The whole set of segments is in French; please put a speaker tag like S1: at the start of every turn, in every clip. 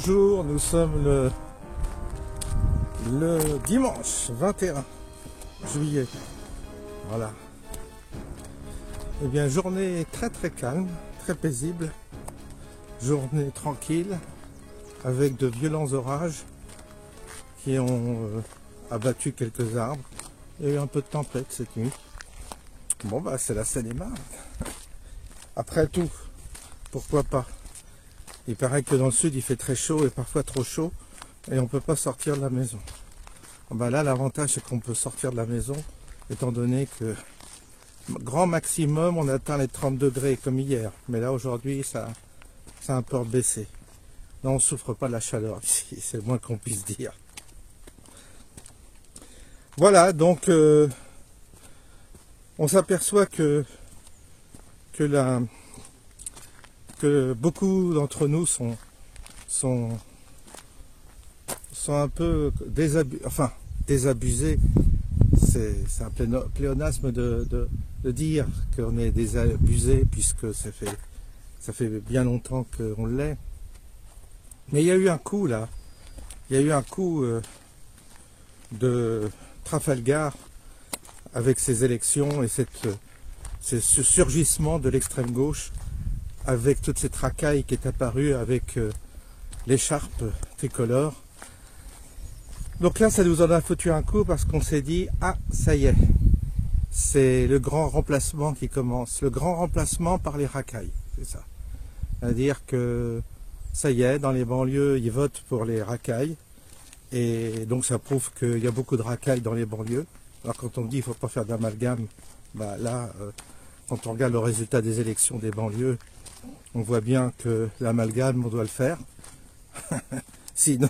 S1: Bonjour, nous sommes le dimanche 21 juillet. Voilà. Eh bien, journée très calme, très paisible. Journée tranquille, avec de violents orages qui ont abattu quelques arbres. Il y a eu un peu de tempête cette nuit. Bon, bah, c'est la Seine-et-Marne. Après tout, pourquoi pas? Il paraît que dans le sud, il fait très chaud et parfois trop chaud et on ne peut pas sortir de la maison. Ben là, l'avantage, c'est qu'on peut sortir de la maison, étant donné que grand maximum, on atteint les 30 degrés comme hier. Mais là, aujourd'hui, ça a un peu baissé. Là, on ne souffre pas de la chaleur ici, c'est le moins qu'on puisse dire. Voilà, donc, on s'aperçoit que beaucoup d'entre nous sont un peu désabusés. C'est un pléonasme de dire qu'on est désabusé, puisque ça fait bien longtemps qu'on l'est. Mais il y a eu un coup là, il y a eu un coup de Trafalgar avec ces élections et ce surgissement de l'extrême gauche, avec toute cette racaille qui est apparue avec l'écharpe tricolore. Donc là, ça nous en a foutu un coup parce qu'on s'est dit, ah, ça y est, c'est le grand remplacement qui commence. Le grand remplacement par les racailles, c'est ça. C'est-à-dire que, ça y est, dans les banlieues, ils votent pour les racailles. Et donc ça prouve qu'il y a beaucoup de racailles dans les banlieues. Alors quand on dit qu'il ne faut pas faire d'amalgame, bah là, quand on regarde le résultat des élections des banlieues, on voit bien que l'amalgame, on doit le faire. Sinon,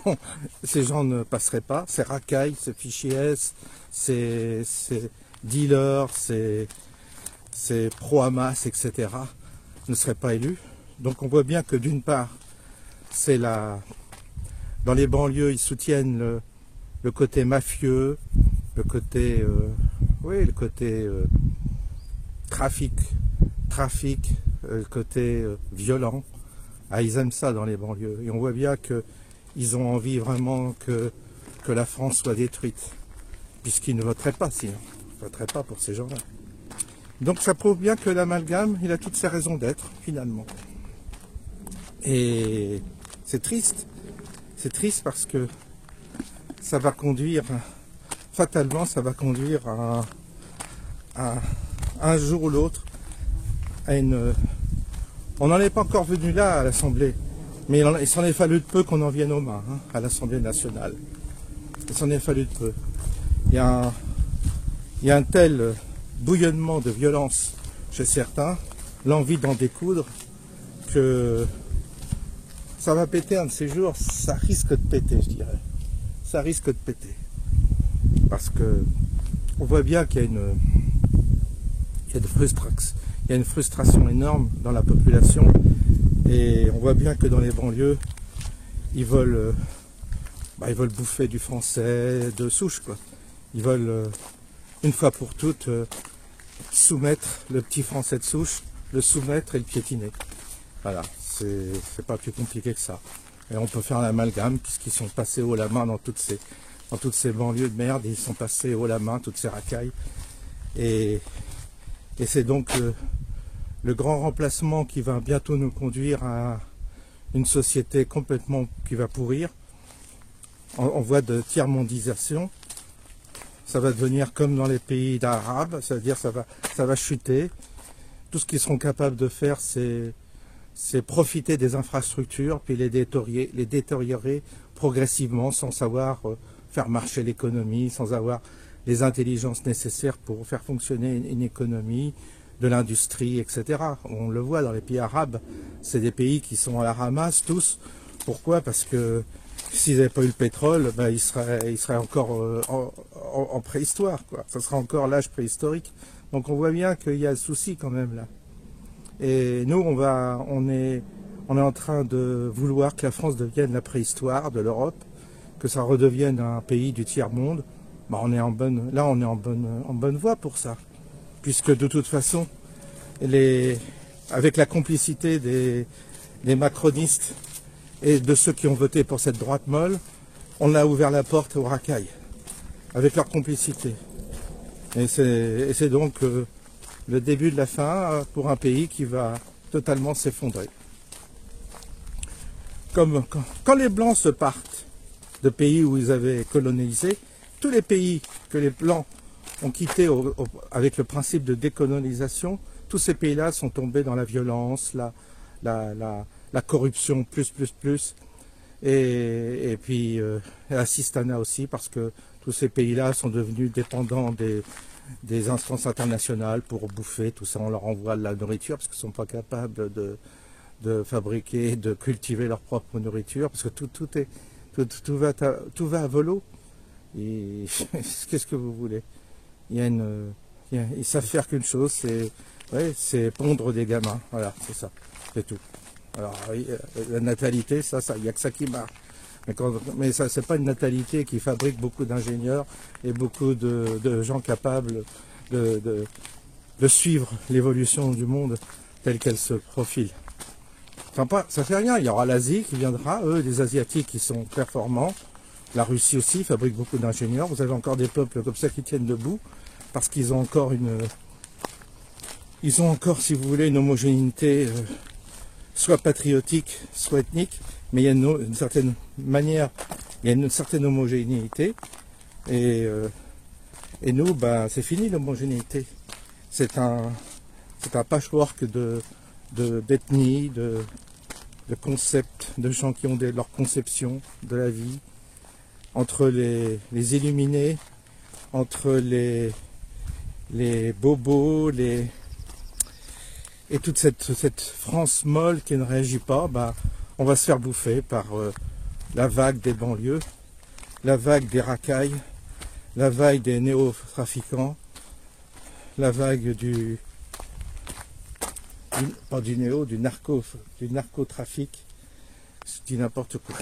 S1: ces gens ne passeraient pas. Ces racailles, ces fichiers S, ces dealers, ces pro-Hamas, etc. ne seraient pas élus. Donc on voit bien que d'une part, c'est dans les banlieues, ils soutiennent le côté mafieux, le côté, trafic, le côté violent. Ah, ils aiment ça dans les banlieues. Et on voit bien qu'ils ont envie vraiment que la France soit détruite. Puisqu'ils ne voteraient pas sinon. Ils ne voteraient pas pour ces gens-là. Donc ça prouve bien que l'amalgame, il a toutes ses raisons d'être, finalement. Et c'est triste. C'est triste parce que ça va conduire, fatalement, ça va conduire à un jour ou l'autre à une... On n'en est pas encore venu là à l'Assemblée, mais il s'en est fallu de peu qu'on en vienne aux mains, à l'Assemblée nationale. Il s'en est fallu de peu. Il y a un tel bouillonnement de violence chez certains, l'envie d'en découdre, que ça va péter un de ces jours, ça risque de péter, je dirais. Ça risque de péter. Parce que on voit bien qu'il y a une frustration énorme dans la population, et on voit bien que dans les banlieues, ils veulent bouffer du français de souche, quoi. Ils veulent, une fois pour toutes, soumettre le petit français de souche, le soumettre et le piétiner. Voilà, c'est pas plus compliqué que ça. Et on peut faire l'amalgame, puisqu'ils sont passés haut la main dans toutes ces banlieues de merde, ils sont passés haut la main, toutes ces racailles. Et c'est donc le grand remplacement qui va bientôt nous conduire à une société complètement qui va pourrir. On voit de tiers-mondisation. Ça va devenir comme dans les pays d'Arabes, c'est-à-dire ça va chuter. Tout ce qu'ils seront capables de faire, c'est profiter des infrastructures, puis les détériorer progressivement, sans savoir faire marcher l'économie, sans avoir les intelligences nécessaires pour faire fonctionner une économie, de l'industrie, etc. On le voit dans les pays arabes, c'est des pays qui sont à la ramasse tous. Pourquoi? Parce que s'ils n'avaient pas eu le pétrole, ben, ils seraient encore en préhistoire, quoi. Ça sera encore l'âge préhistorique. Donc on voit bien qu'il y a le souci quand même là. Et nous, on est en train de vouloir que la France devienne la préhistoire de l'Europe, que ça redevienne un pays du tiers-monde. Ben, on est en bonne voie pour ça. Puisque de toute façon, avec la complicité des macronistes et de ceux qui ont voté pour cette droite molle, on a ouvert la porte aux racailles, avec leur complicité. Et c'est donc le début de la fin pour un pays qui va totalement s'effondrer. Comme quand les Blancs se partent de pays où ils avaient colonisé, tous les pays que les Blancs ont quittés avec le principe de décolonisation, tous ces pays-là sont tombés dans la violence, la corruption, et puis l'assistanat aussi, parce que tous ces pays-là sont devenus dépendants des instances internationales pour bouffer, tout ça, on leur envoie de la nourriture, parce qu'ils ne sont pas capables de fabriquer, de cultiver leur propre nourriture, parce que tout va à volo. Et qu'est-ce que vous voulez? Ils savent faire qu'une chose, c'est pondre des gamins. Voilà, c'est ça, c'est tout. Alors, la natalité, il n'y a que ça qui marche. Mais ça, c'est pas une natalité qui fabrique beaucoup d'ingénieurs et beaucoup de gens capables de suivre l'évolution du monde telle qu'elle se profile. Enfin, ça fait rien, il y aura l'Asie qui viendra, eux, des Asiatiques qui sont performants. La Russie aussi fabrique beaucoup d'ingénieurs. Vous avez encore des peuples comme ça qui tiennent debout parce qu'ils ont encore si vous voulez, une homogénéité soit patriotique, soit ethnique, mais il y a une certaine manière, il y a une certaine homogénéité. Et nous, c'est fini l'homogénéité. C'est un patchwork d'ethnie, de concepts, de gens qui ont leur conception de la vie, entre les illuminés, entre les bobos, et toute cette France molle qui ne réagit pas, on va se faire bouffer par la vague des banlieues, la vague des racailles, la vague des néo-trafiquants, la vague du narcotrafic, je dis n'importe quoi.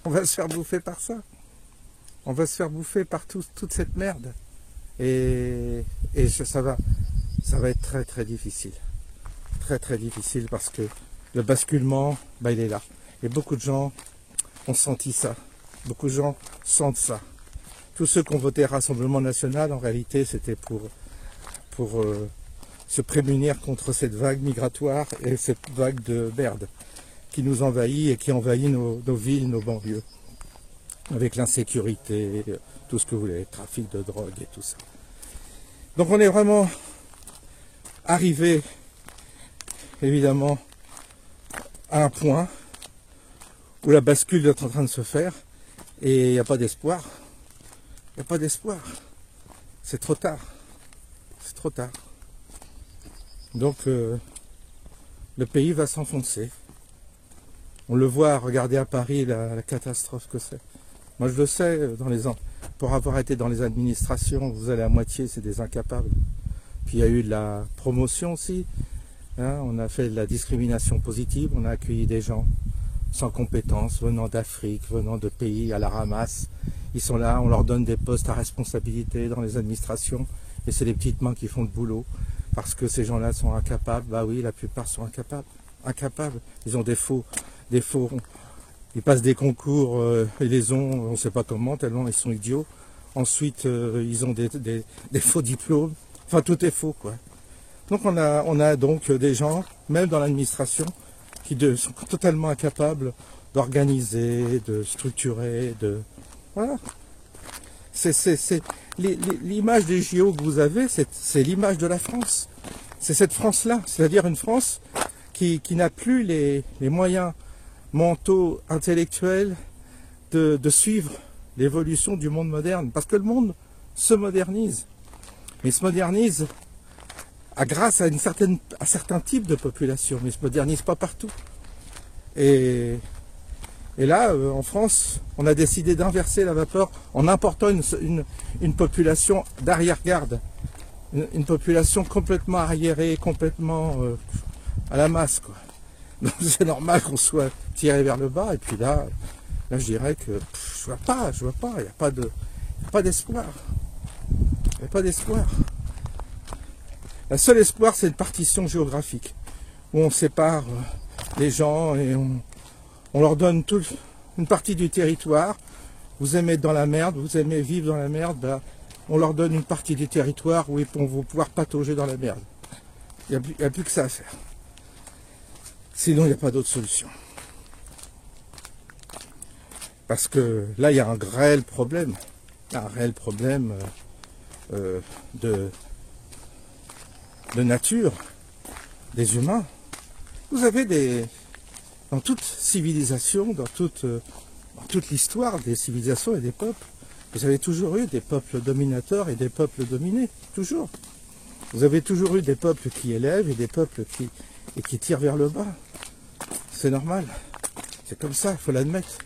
S1: On va se faire bouffer par ça. On va se faire bouffer par toute cette merde. Et ça va être très très difficile. Très très difficile parce que le basculement, il est là. Et beaucoup de gens ont senti ça. Beaucoup de gens sentent ça. Tous ceux qui ont voté Rassemblement National, en réalité, c'était pour se prémunir contre cette vague migratoire et cette vague de merde qui nous envahit et qui envahit nos villes, nos banlieues. Avec l'insécurité, tout ce que vous voulez, trafic de drogue et tout ça. Donc on est vraiment arrivé, évidemment, à un point où la bascule est en train de se faire et il n'y a pas d'espoir. Il n'y a pas d'espoir. C'est trop tard. C'est trop tard. Donc le pays va s'enfoncer. On le voit, regardez à Paris la catastrophe que c'est. Moi je le sais, pour avoir été dans les administrations, vous allez à moitié, c'est des incapables. Puis il y a eu de la promotion aussi, on a fait de la discrimination positive, on a accueilli des gens sans compétences, venant d'Afrique, venant de pays à la ramasse. Ils sont là, on leur donne des postes à responsabilité dans les administrations, et c'est les petites mains qui font le boulot, parce que ces gens-là sont incapables. Bah oui, la plupart sont incapables. Ils ont des faux. Ils passent des concours, ils les ont, on ne sait pas comment, tellement ils sont idiots. Ensuite, ils ont des faux diplômes. Enfin, tout est faux, quoi. Donc, on a donc des gens, même dans l'administration, qui sont totalement incapables d'organiser, de structurer, voilà. L'image des JO que vous avez, c'est l'image de la France. C'est cette France-là, c'est-à-dire une France qui n'a plus les moyens mentaux, intellectuels de suivre l'évolution du monde moderne. Parce que le monde se modernise. Mais il se modernise grâce à certains types de population, mais il ne se modernise pas partout. Et là, en France, on a décidé d'inverser la vapeur en important une population d'arrière-garde. Une population complètement arriérée, complètement à la masse, quoi. Donc c'est normal qu'on soit tiré vers le bas, et puis là je dirais que je vois pas, il n'y a pas d'espoir. Il n'y a pas d'espoir. Le seul espoir, c'est une partition géographique, où on sépare les gens et On leur donne une partie du territoire. Vous aimez être dans la merde, vous aimez vivre dans la merde, ben, on leur donne une partie du territoire où ils vont pouvoir patauger dans la merde. Il n'y a plus que ça à faire. Sinon, il n'y a pas d'autre solution. Parce que là, il y a un réel problème. Un réel problème de nature des humains. Vous avez dans toute civilisation, dans toute l'histoire des civilisations et des peuples, vous avez toujours eu des peuples dominateurs et des peuples dominés. Toujours. Vous avez toujours eu des peuples qui élèvent et des peuples qui tirent vers le bas. C'est normal. C'est comme ça, il faut l'admettre.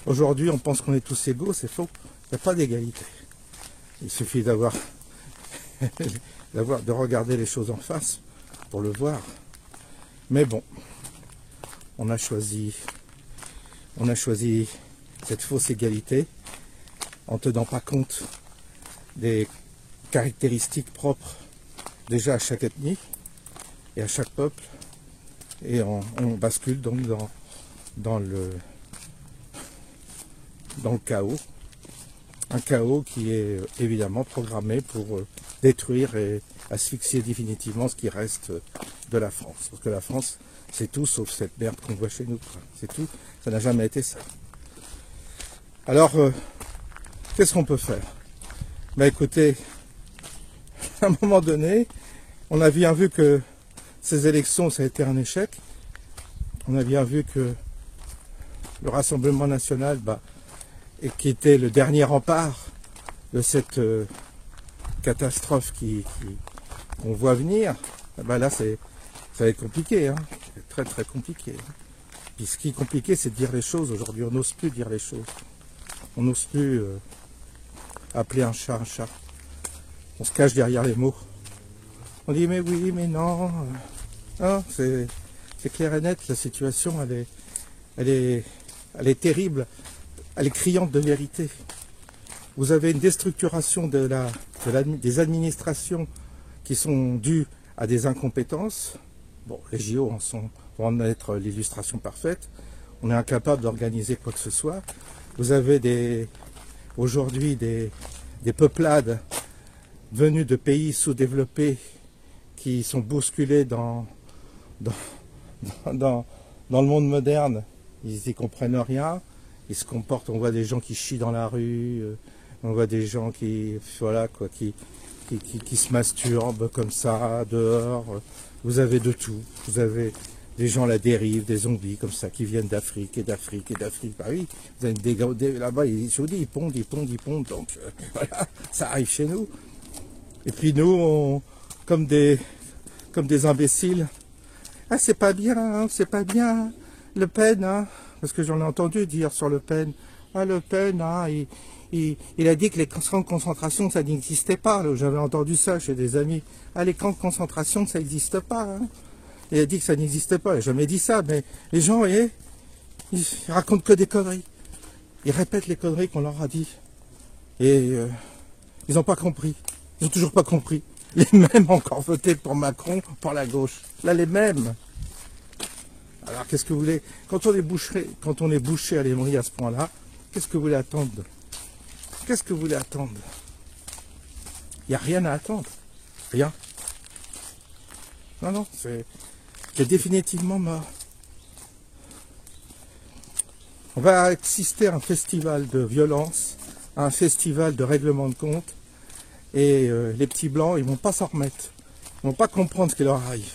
S1: Aujourd'hui, on pense qu'on est tous égaux, c'est faux. Il n'y a pas d'égalité. Il suffit de regarder les choses en face pour le voir. Mais bon, on a choisi cette fausse égalité en ne tenant pas compte des caractéristiques propres déjà à chaque ethnie et à chaque peuple. Et on bascule donc dans le chaos. Un chaos qui est évidemment programmé pour détruire et asphyxier définitivement ce qui reste de la France. Parce que la France, c'est tout sauf cette merde qu'on voit chez nous. C'est tout, ça n'a jamais été ça. Alors, qu'est-ce qu'on peut faire? Ben écoutez, à un moment donné, on a bien vu que ces élections, ça a été un échec. On a bien vu que le Rassemblement national, et qui était le dernier rempart de cette catastrophe qu'on voit venir, là ça va être compliqué, hein. C'est très très compliqué. Puis ce qui est compliqué, c'est de dire les choses. Aujourd'hui, on n'ose plus dire les choses. On n'ose plus appeler un chat un chat. On se cache derrière les mots. On dit mais oui, mais non. Non, c'est clair et net, la situation elle est terrible. Elle est criante de vérité. Vous avez une déstructuration des administrations qui sont dues à des incompétences. Bon, les JO vont en être l'illustration parfaite. On est incapable d'organiser quoi que ce soit. Vous avez aujourd'hui des peuplades venues de pays sous-développés qui sont bousculés dans le monde moderne. Ils n'y comprennent rien. Ils se comportent, on voit des gens qui chient dans la rue, on voit des gens qui se masturbent comme ça, dehors. Vous avez de tout. Vous avez des gens à la dérive, des zombies comme ça, qui viennent d'Afrique et d'Afrique et d'Afrique. Bah oui, vous avez là-bas, je vous dis, ils pondent. Donc voilà, ça arrive chez nous. Et puis nous, comme des imbéciles, ah c'est pas bien, hein, c'est pas bien, Le Pen, hein, parce que j'en ai entendu dire sur Le Pen, ah Le Pen, hein, il a dit que les camps de concentration, ça n'existait pas. J'avais entendu ça chez des amis. Ah, les camps de concentration, ça n'existe pas. Hein. Il a dit que ça n'existait pas. Il n'a jamais dit ça, mais les gens, vous voyez, ils racontent que des conneries. Ils répètent les conneries qu'on leur a dit. Et ils n'ont pas compris. Ils n'ont toujours pas compris. Les mêmes ont encore voté pour Macron, pour la gauche. Là, les mêmes. Alors, qu'est-ce que vous voulez? Quand on est bouché à l'émery à ce point-là, qu'est-ce que vous voulez attendre? Qu'est-ce que vous voulez attendre? Il n'y a rien à attendre. Rien. Non, c'est définitivement mort. On va assister à un festival de violence, à un festival de règlement de compte, et les petits blancs, ils vont pas s'en remettre. Ils vont pas comprendre ce qui leur arrive.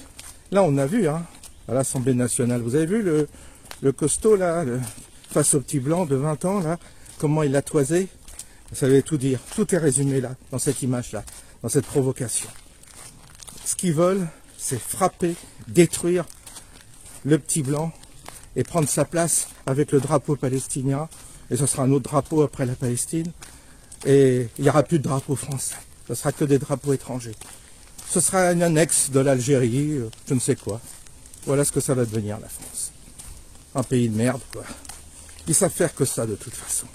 S1: Là, on a vu, hein, à l'Assemblée nationale, vous avez vu le costaud, là, face au petit blanc de 20 ans, là, comment il l'a toisé? Ça veut tout dire. Tout est résumé là, dans cette image-là, dans cette provocation. Ce qu'ils veulent, c'est frapper, détruire le petit blanc et prendre sa place avec le drapeau palestinien. Et ce sera un autre drapeau après la Palestine. Et il n'y aura plus de drapeau français. Ce sera que des drapeaux étrangers. Ce sera une annexe de l'Algérie, je ne sais quoi. Voilà ce que ça va devenir, la France. Un pays de merde, quoi. Ils savent faire que ça, de toute façon.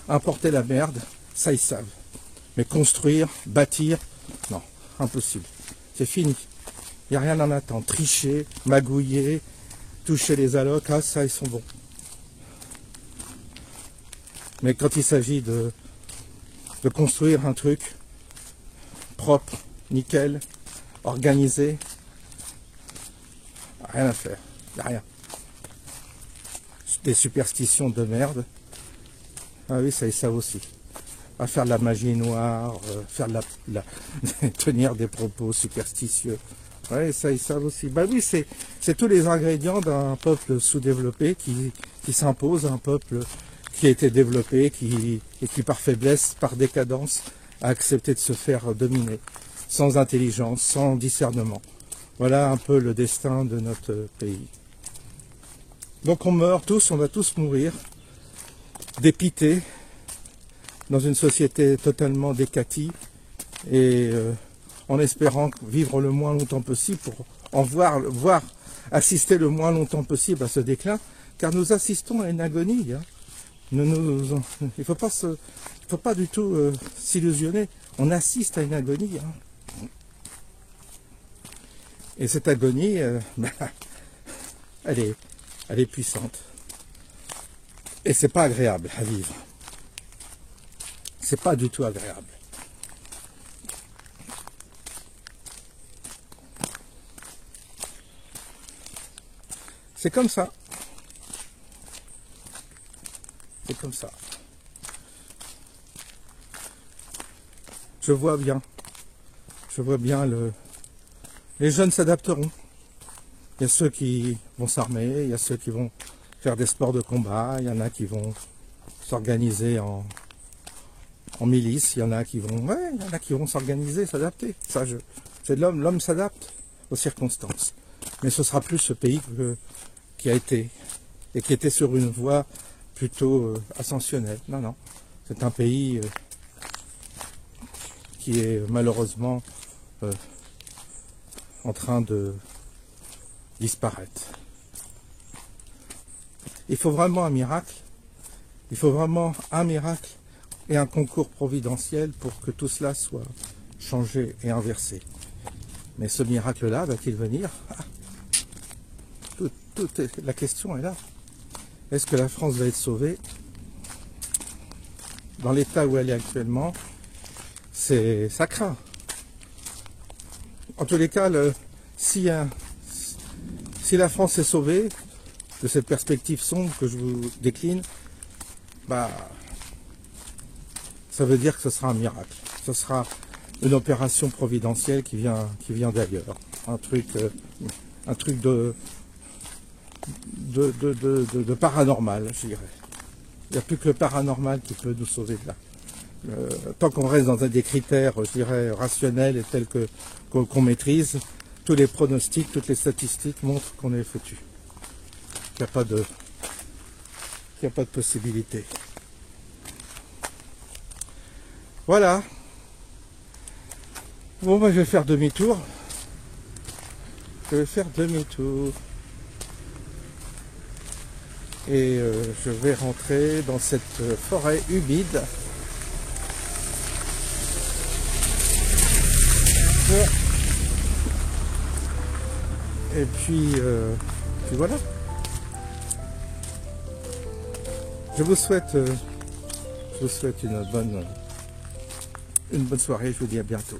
S1: Importer la merde, ça ils savent. Mais construire, bâtir, non, impossible. C'est fini. Il n'y a rien à attendre. Tricher, magouiller, toucher les allocs, ah ça ils sont bons. Mais quand il s'agit de construire un truc propre, nickel, organisé, rien à faire, il n'y a rien. Des superstitions de merde. Ah oui, ça, ils savent aussi. À faire de la magie noire, faire tenir des propos superstitieux. Ouais, ça, ils savent aussi. Bah oui, c'est tous les ingrédients d'un peuple sous-développé qui s'impose à un peuple qui a été développé et qui par faiblesse, par décadence, a accepté de se faire dominer, sans intelligence, sans discernement. Voilà un peu le destin de notre pays. Donc on meurt tous, on va tous mourir, dépités, dans une société totalement décatie, et en espérant vivre le moins longtemps possible pour en voir assister le moins longtemps possible à ce déclin, car nous assistons à une agonie. Hein. Il ne faut pas du tout s'illusionner. On assiste à une agonie. Hein. Et cette agonie, elle est puissante. Et c'est pas agréable à vivre. C'est pas du tout agréable. C'est comme ça. C'est comme ça. Je vois bien. Je vois bien les jeunes s'adapteront. Il y a ceux qui vont s'armer, il y a ceux qui vont faire des sports de combat, il y en a qui vont s'organiser en milice, il y en a qui vont s'organiser, s'adapter. Ça, c'est de l'homme s'adapte aux circonstances. Mais ce sera plus ce pays qui a été et qui était sur une voie plutôt ascensionnelle. Non, non. C'est un pays qui est malheureusement en train de disparaître. Il faut vraiment un miracle. Il faut vraiment un miracle et un concours providentiel pour que tout cela soit changé et inversé. Mais ce miracle-là va-t-il venir? La question est là. Est-ce que la France va être sauvée? Dans l'état où elle est actuellement, ça craint. En tous les cas, si la France est sauvée de cette perspective sombre que je vous décline, bah, ça veut dire que ce sera un miracle. Ce sera une opération providentielle qui vient d'ailleurs. Un truc de paranormal, je dirais. Il n'y a plus que le paranormal qui peut nous sauver de là. Tant qu'on reste dans des critères, je dirais, rationnels et tels qu'on maîtrise, tous les pronostics, toutes les statistiques montrent qu'on est foutu. Qu'il n'y a pas de possibilité. Voilà. Bon, bah, je vais faire demi-tour. Et je vais rentrer dans cette forêt humide. Et puis voilà. Je vous souhaite une bonne soirée. Je vous dis à bientôt.